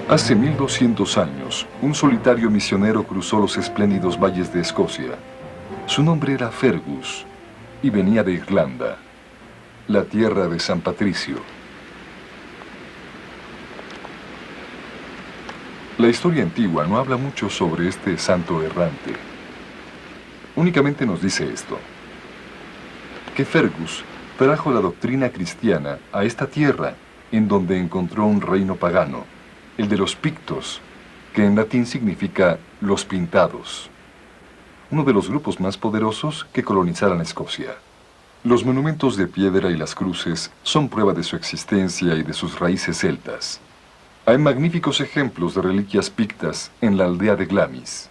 Hace 1200 años, un solitario misionero cruzó los espléndidos valles de Escocia. Su nombre era Fergus y venía de Irlanda, la tierra de San Patricio. La historia antigua no habla mucho sobre este santo errante. Únicamente nos dice esto: que Fergus trajo la doctrina cristiana a esta tierra, en donde encontró un reino pagano, el de los Pictos, que en latín significa los pintados, uno de los grupos más poderosos que colonizaran Escocia. Los monumentos de piedra y las cruces son prueba de su existencia y de sus raíces celtas. Hay magníficos ejemplos de reliquias pictas en la aldea de Glamis.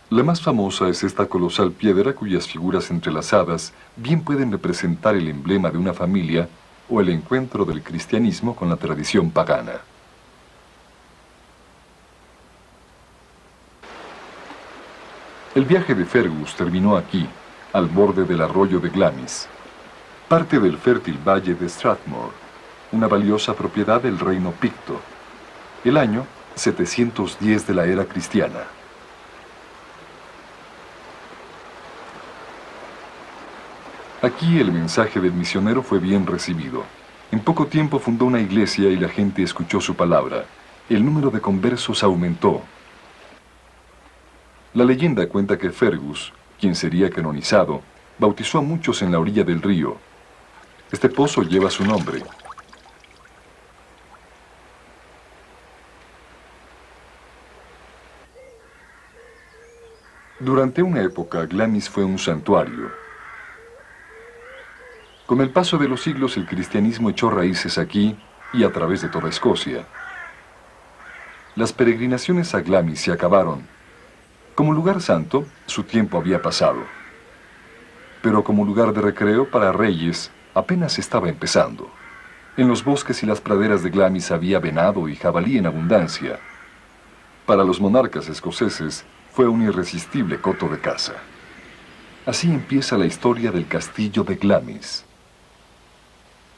La más famosa es esta colosal piedra cuyas figuras entrelazadas bien pueden representar el emblema de una familia o el encuentro del cristianismo con la tradición pagana. El viaje de Fergus terminó aquí, al borde del arroyo de Glamis, parte del fértil valle de Strathmore, una valiosa propiedad del reino picto, el año 710 de la era cristiana. Aquí el mensaje del misionero fue bien recibido. En poco tiempo fundó una iglesia y la gente escuchó su palabra. El número de conversos aumentó. La leyenda cuenta que Fergus, quien sería canonizado, bautizó a muchos en la orilla del río. Este pozo lleva su nombre. Durante una época, Glamis fue un santuario. Con el paso de los siglos, el cristianismo echó raíces aquí y a través de toda Escocia. Las peregrinaciones a Glamis se acabaron. Como lugar santo, su tiempo había pasado. Pero como lugar de recreo para reyes, apenas estaba empezando. En los bosques y las praderas de Glamis había venado y jabalí en abundancia. Para los monarcas escoceses, fue un irresistible coto de caza. Así empieza la historia del castillo de Glamis.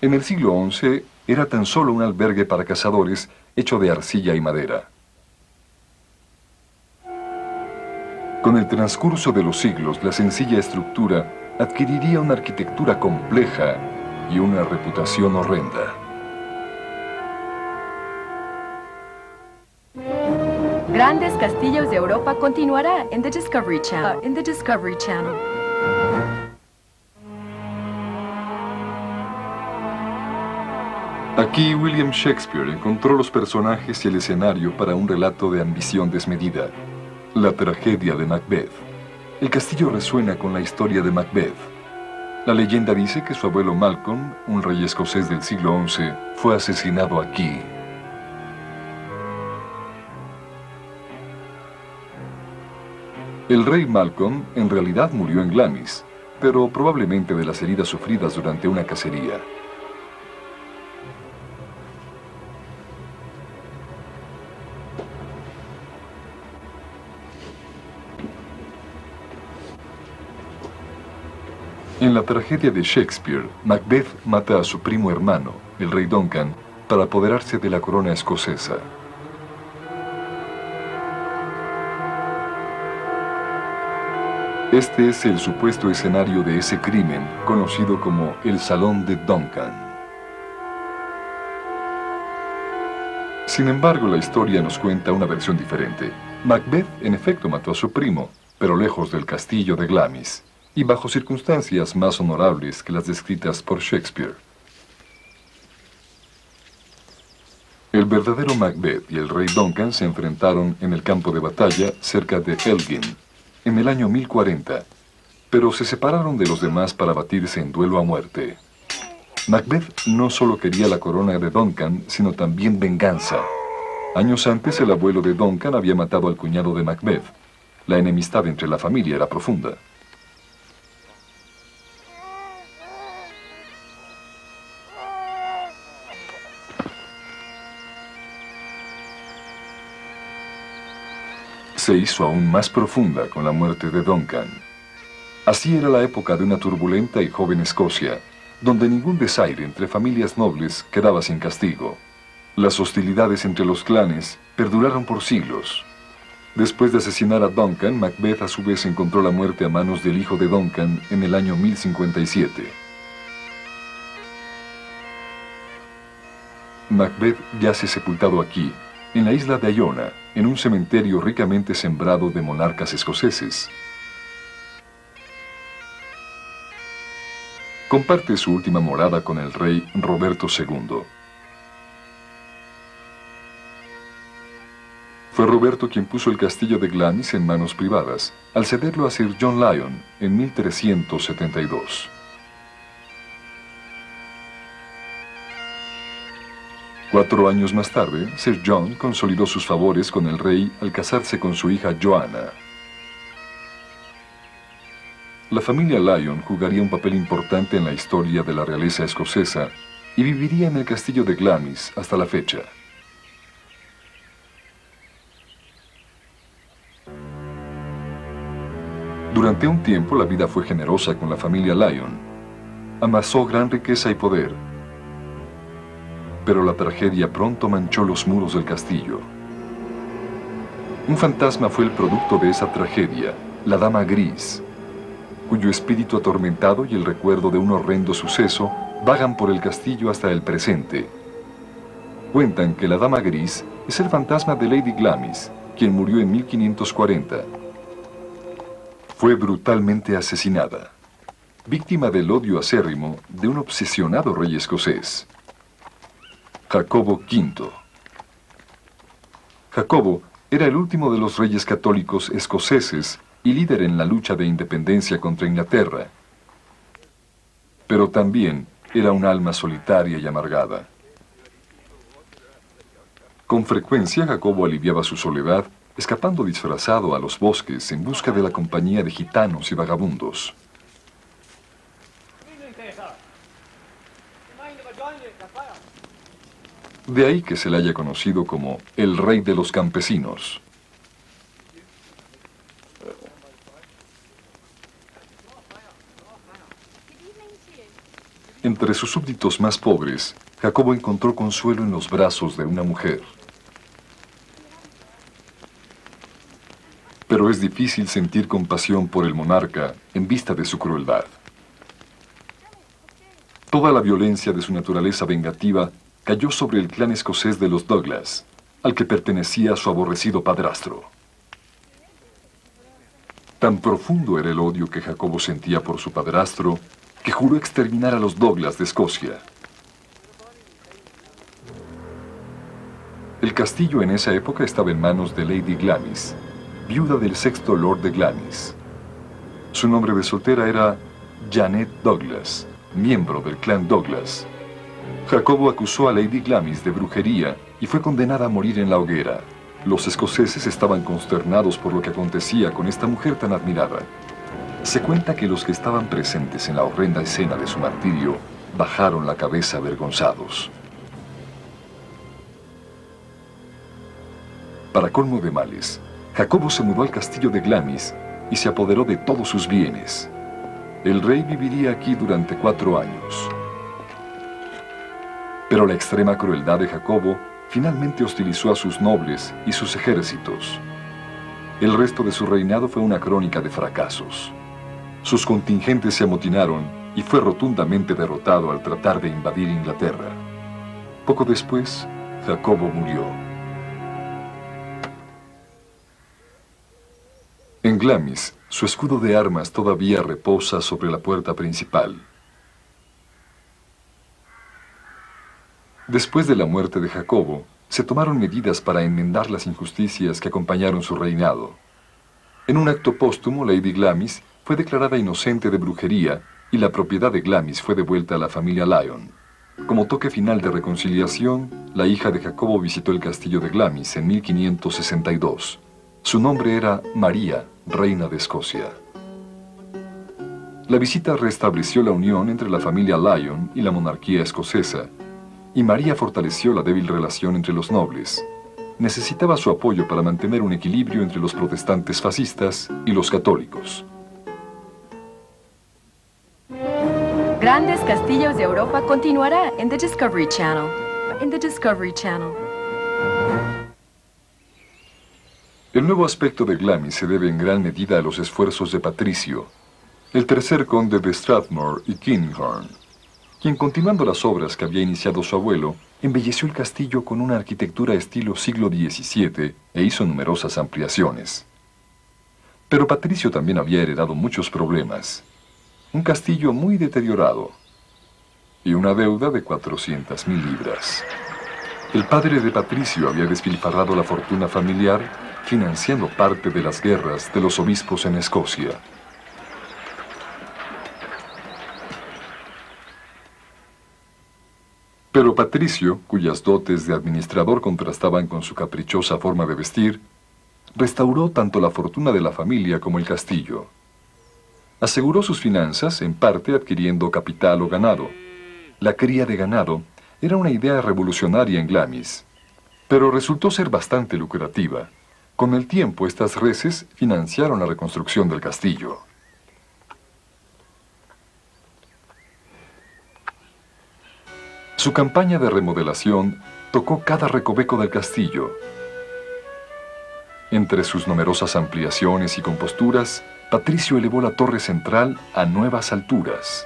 En el siglo XI era tan solo un albergue para cazadores hecho de arcilla y madera. Con el transcurso de los siglos, la sencilla estructura adquiriría una arquitectura compleja y una reputación horrenda. Grandes Castillos de Europa continuará en The Discovery Channel. Aquí William Shakespeare encontró los personajes y el escenario para un relato de ambición desmedida, la tragedia de Macbeth. El castillo resuena con la historia de Macbeth. La leyenda dice que su abuelo Malcolm, un rey escocés del siglo XI, fue asesinado aquí. El rey Malcolm en realidad murió en Glamis, pero probablemente de las heridas sufridas durante una cacería. En la tragedia de Shakespeare, Macbeth mata a su primo hermano, el rey Duncan, para apoderarse de la corona escocesa. Este es el supuesto escenario de ese crimen, conocido como el Salón de Duncan. Sin embargo, la historia nos cuenta una versión diferente. Macbeth, en efecto, mató a su primo, pero lejos del castillo de Glamis, y bajo circunstancias más honorables que las descritas por Shakespeare. El verdadero Macbeth y el rey Duncan se enfrentaron en el campo de batalla cerca de Elgin, en el año 1040, pero se separaron de los demás para batirse en duelo a muerte. Macbeth no solo quería la corona de Duncan, sino también venganza. Años antes, el abuelo de Duncan había matado al cuñado de Macbeth. La enemistad entre la familia era profunda. Se hizo aún más profunda con la muerte de Duncan. Así era la época de una turbulenta y joven Escocia, donde ningún desaire entre familias nobles quedaba sin castigo. Las hostilidades entre los clanes perduraron por siglos. Después de asesinar a Duncan, Macbeth a su vez encontró la muerte a manos del hijo de Duncan en el año 1057. Macbeth yace sepultado aquí, en la isla de Iona, en un cementerio ricamente sembrado de monarcas escoceses. Comparte su última morada con el rey Roberto II. Fue Roberto quien puso el castillo de Glamis en manos privadas, al cederlo a Sir John Lyon en 1372. Cuatro años más tarde, Sir John consolidó sus favores con el rey al casarse con su hija Joanna. La familia Lyon jugaría un papel importante en la historia de la realeza escocesa y viviría en el castillo de Glamis hasta la fecha. Durante un tiempo la vida fue generosa con la familia Lyon. Amasó gran riqueza y poder. Pero la tragedia pronto manchó los muros del castillo. Un fantasma fue el producto de esa tragedia, la Dama Gris, cuyo espíritu atormentado y el recuerdo de un horrendo suceso vagan por el castillo hasta el presente. Cuentan que la Dama Gris es el fantasma de Lady Glamis, quien murió en 1540. Fue brutalmente asesinada, víctima del odio acérrimo de un obsesionado rey escocés, Jacobo V. Jacobo era el último de los reyes católicos escoceses y líder en la lucha de independencia contra Inglaterra. Pero también era un alma solitaria y amargada. Con frecuencia Jacobo aliviaba su soledad escapando disfrazado a los bosques en busca de la compañía de gitanos y vagabundos. De ahí que se le haya conocido como el rey de los campesinos. Entre sus súbditos más pobres, Jacobo encontró consuelo en los brazos de una mujer. Pero es difícil sentir compasión por el monarca en vista de su crueldad. Toda la violencia de su naturaleza vengativa cayó sobre el clan escocés de los Douglas, al que pertenecía su aborrecido padrastro. Tan profundo era el odio que Jacobo sentía por su padrastro, que juró exterminar a los Douglas de Escocia. El castillo en esa época estaba en manos de Lady Glamis, viuda del sexto Lord de Glamis. Su nombre de soltera era Janet Douglas, miembro del clan Douglas. Jacobo acusó a Lady Glamis de brujería y fue condenada a morir en la hoguera. Los escoceses estaban consternados por lo que acontecía con esta mujer tan admirada. Se cuenta que los que estaban presentes en la horrenda escena de su martirio bajaron la cabeza avergonzados. Para colmo de males, Jacobo se mudó al castillo de Glamis y se apoderó de todos sus bienes. El rey viviría aquí durante 4 años. Pero la extrema crueldad de Jacobo finalmente hostilizó a sus nobles y sus ejércitos. El resto de su reinado fue una crónica de fracasos. Sus contingentes se amotinaron y fue rotundamente derrotado al tratar de invadir Inglaterra. Poco después, Jacobo murió. En Glamis, su escudo de armas todavía reposa sobre la puerta principal. Después de la muerte de Jacobo, se tomaron medidas para enmendar las injusticias que acompañaron su reinado. En un acto póstumo, Lady Glamis fue declarada inocente de brujería y la propiedad de Glamis fue devuelta a la familia Lyon. Como toque final de reconciliación, la hija de Jacobo visitó el castillo de Glamis en 1562. Su nombre era María, reina de Escocia. La visita restableció la unión entre la familia Lyon y la monarquía escocesa, y María fortaleció la débil relación entre los nobles. Necesitaba su apoyo para mantener un equilibrio entre los protestantes fascistas y los católicos. Grandes Castillos de Europa continuará en The Discovery Channel. in the Discovery Channel. El nuevo aspecto de Glamis se debe en gran medida a los esfuerzos de Patricio, el tercer conde de Strathmore y Kinghorn, quien, continuando las obras que había iniciado su abuelo, embelleció el castillo con una arquitectura estilo siglo XVII e hizo numerosas ampliaciones. Pero Patricio también había heredado muchos problemas, un castillo muy deteriorado y una deuda de 400.000 libras. El padre de Patricio había despilfarrado la fortuna familiar financiando parte de las guerras de los obispos en Escocia. Pero Patricio, cuyas dotes de administrador contrastaban con su caprichosa forma de vestir, restauró tanto la fortuna de la familia como el castillo. Aseguró sus finanzas, en parte adquiriendo capital o ganado. La cría de ganado era una idea revolucionaria en Glamis, pero resultó ser bastante lucrativa. Con el tiempo, estas reses financiaron la reconstrucción del castillo. Su campaña de remodelación tocó cada recoveco del castillo. Entre sus numerosas ampliaciones y composturas, Patricio elevó la torre central a nuevas alturas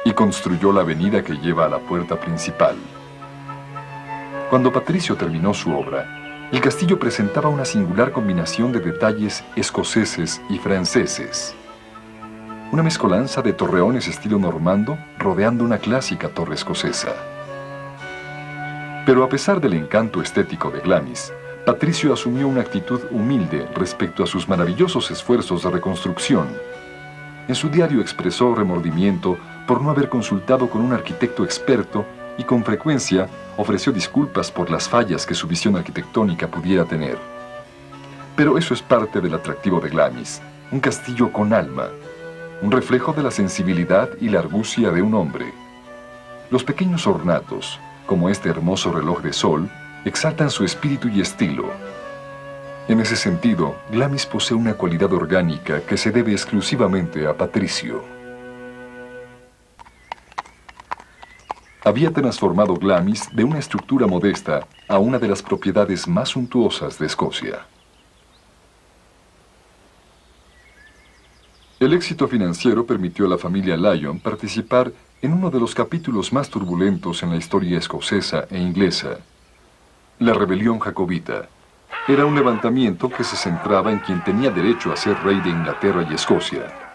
y construyó la avenida que lleva a la puerta principal. Cuando Patricio terminó su obra, el castillo presentaba una singular combinación de detalles escoceses y franceses. Una mezcolanza de torreones estilo normando rodeando una clásica torre escocesa. Pero a pesar del encanto estético de Glamis, Patricio asumió una actitud humilde respecto a sus maravillosos esfuerzos de reconstrucción. En su diario expresó remordimiento por no haber consultado con un arquitecto experto y con frecuencia ofreció disculpas por las fallas que su visión arquitectónica pudiera tener. Pero eso es parte del atractivo de Glamis, un castillo con alma, un reflejo de la sensibilidad y la argucia de un hombre. Los pequeños ornatos, como este hermoso reloj de sol, exaltan su espíritu y estilo. En ese sentido, Glamis posee una cualidad orgánica que se debe exclusivamente a Patricio. Había transformado Glamis de una estructura modesta a una de las propiedades más suntuosas de Escocia. El éxito financiero permitió a la familia Lyon participar en uno de los capítulos más turbulentos en la historia escocesa e inglesa, la rebelión jacobita. Era un levantamiento que se centraba en quien tenía derecho a ser rey de Inglaterra y Escocia.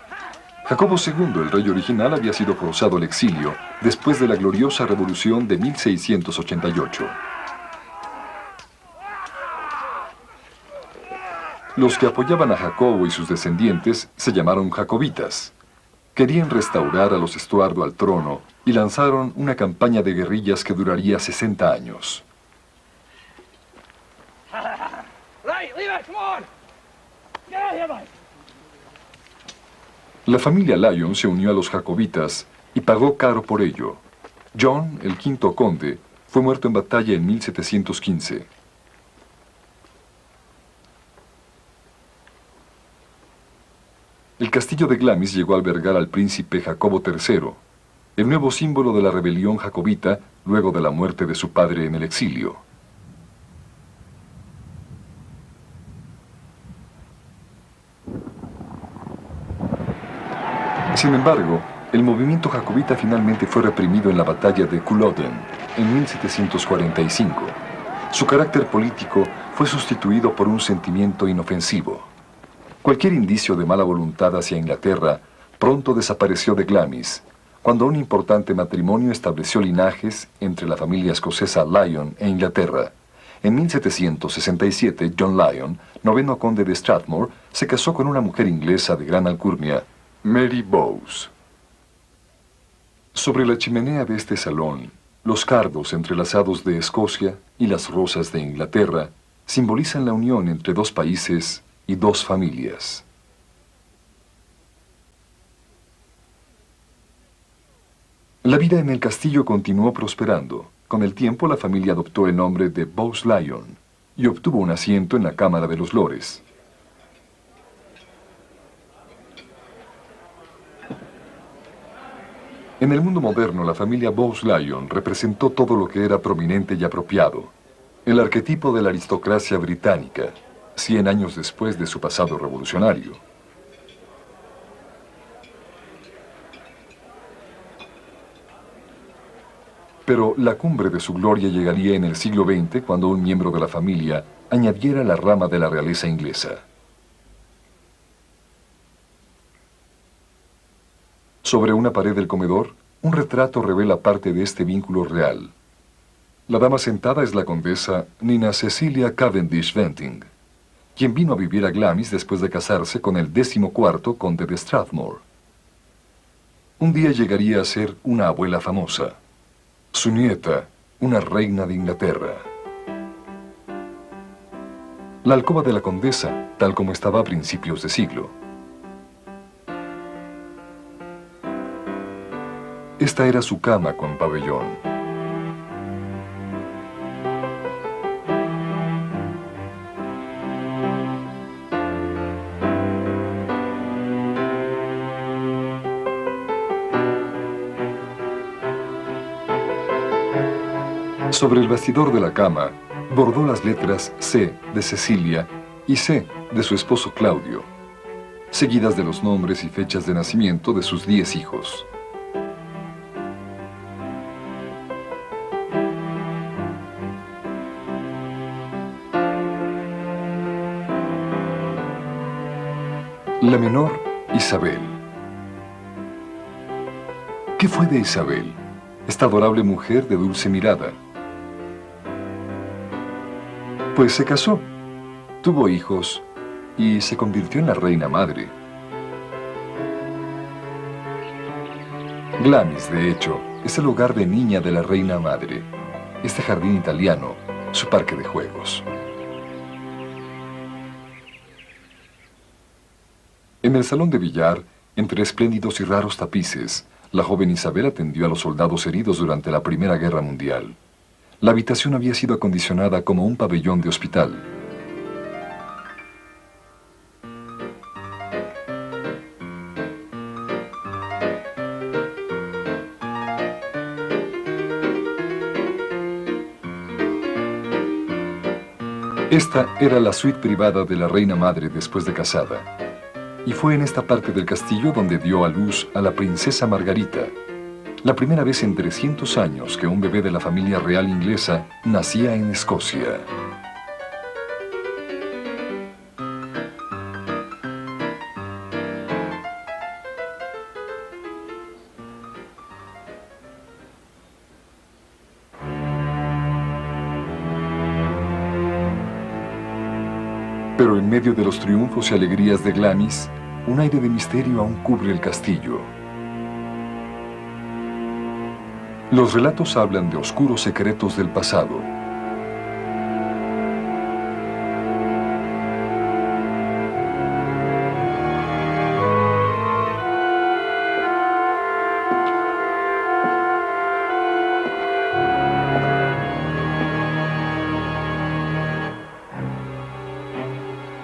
Jacobo II, el rey original, había sido forzado al exilio después de la gloriosa revolución de 1688. Los que apoyaban a Jacobo y sus descendientes se llamaron jacobitas. Querían restaurar a los Estuardo al trono y lanzaron una campaña de guerrillas que duraría 60 años. La familia Lyon se unió a los jacobitas y pagó caro por ello. John, el quinto conde, fue muerto en batalla en 1715. El castillo de Glamis llegó a albergar al príncipe Jacobo III, el nuevo símbolo de la rebelión jacobita luego de la muerte de su padre en el exilio. Sin embargo, el movimiento jacobita finalmente fue reprimido en la batalla de Culloden en 1745. Su carácter político fue sustituido por un sentimiento inofensivo. Cualquier indicio de mala voluntad hacia Inglaterra pronto desapareció de Glamis, cuando un importante matrimonio estableció linajes entre la familia escocesa Lyon e Inglaterra. En 1767, John Lyon, noveno conde de Strathmore, se casó con una mujer inglesa de gran alcurnia, Mary Bowes. Sobre la chimenea de este salón, los cardos entrelazados de Escocia y las rosas de Inglaterra simbolizan la unión entre dos países y dos familias. La vida en el castillo continuó prosperando. Con el tiempo, la familia adoptó el nombre de Bowes-Lyon y obtuvo un asiento en la Cámara de los Lores. En el mundo moderno, la familia Bowes-Lyon representó todo lo que era prominente y apropiado. El arquetipo de la aristocracia británica, 100 años después de su pasado revolucionario. Pero la cumbre de su gloria llegaría en el siglo XX cuando un miembro de la familia añadiera la rama de la realeza inglesa. Sobre una pared del comedor, un retrato revela parte de este vínculo real. La dama sentada es la condesa Nina Cecilia Cavendish Bentinck, quien vino a vivir a Glamis después de casarse con el 14º conde de Strathmore. Un día llegaría a ser una abuela famosa. Su nieta, una reina de Inglaterra. La alcoba de la condesa, tal como estaba a principios de siglo. Esta era su cama con pabellón. Sobre el bastidor de la cama, bordó las letras C de Cecilia y C de su esposo Claudio, seguidas de los nombres y fechas de nacimiento de sus 10 hijos. La menor, Isabel. ¿Qué fue de Isabel, esta adorable mujer de dulce mirada? Pues se casó, tuvo hijos y se convirtió en la reina madre. Glamis, de hecho, es el hogar de niña de la reina madre, este jardín italiano, su parque de juegos. En el salón de billar, entre espléndidos y raros tapices, la joven Isabel atendió a los soldados heridos durante la Primera Guerra Mundial. La habitación había sido acondicionada como un pabellón de hospital. Esta era la suite privada de la reina madre después de casada. Y fue en esta parte del castillo donde dio a luz a la princesa Margarita, la primera vez en 300 años que un bebé de la familia real inglesa nacía en Escocia. Pero en medio de los triunfos y alegrías de Glamis, un aire de misterio aún cubre el castillo. Los relatos hablan de oscuros secretos del pasado.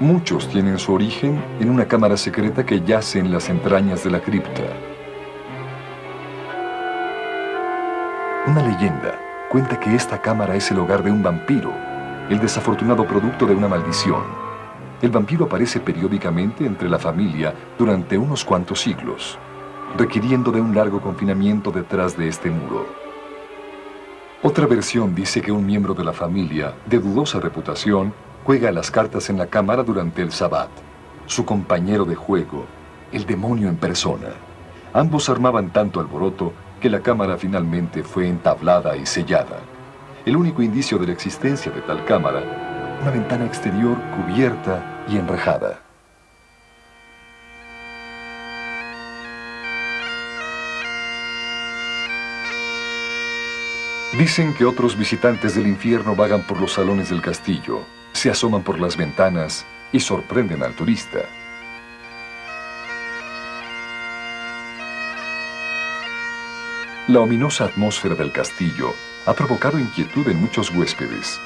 Muchos tienen su origen en una cámara secreta que yace en las entrañas de la cripta. Una leyenda cuenta que esta cámara es el hogar de un vampiro, el desafortunado producto de una maldición. El vampiro aparece periódicamente entre la familia durante unos cuantos siglos, requiriendo de un largo confinamiento detrás de este muro. Otra versión dice que un miembro de la familia, de dudosa reputación, juega a las cartas en la cámara durante el sabbat. Su compañero de juego, el demonio en persona. Ambos armaban tanto alboroto que la cámara finalmente fue entablada y sellada. El único indicio de la existencia de tal cámara, una ventana exterior cubierta y enrejada. Dicen que otros visitantes del infierno vagan por los salones del castillo, se asoman por las ventanas y sorprenden al turista. La ominosa atmósfera del castillo ha provocado inquietud en muchos huéspedes.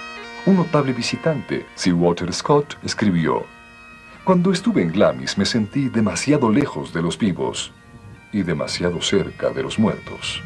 Un notable visitante, Sir Walter Scott, escribió: «Cuando estuve en Glamis me sentí demasiado lejos de los vivos. y demasiado cerca de los muertos.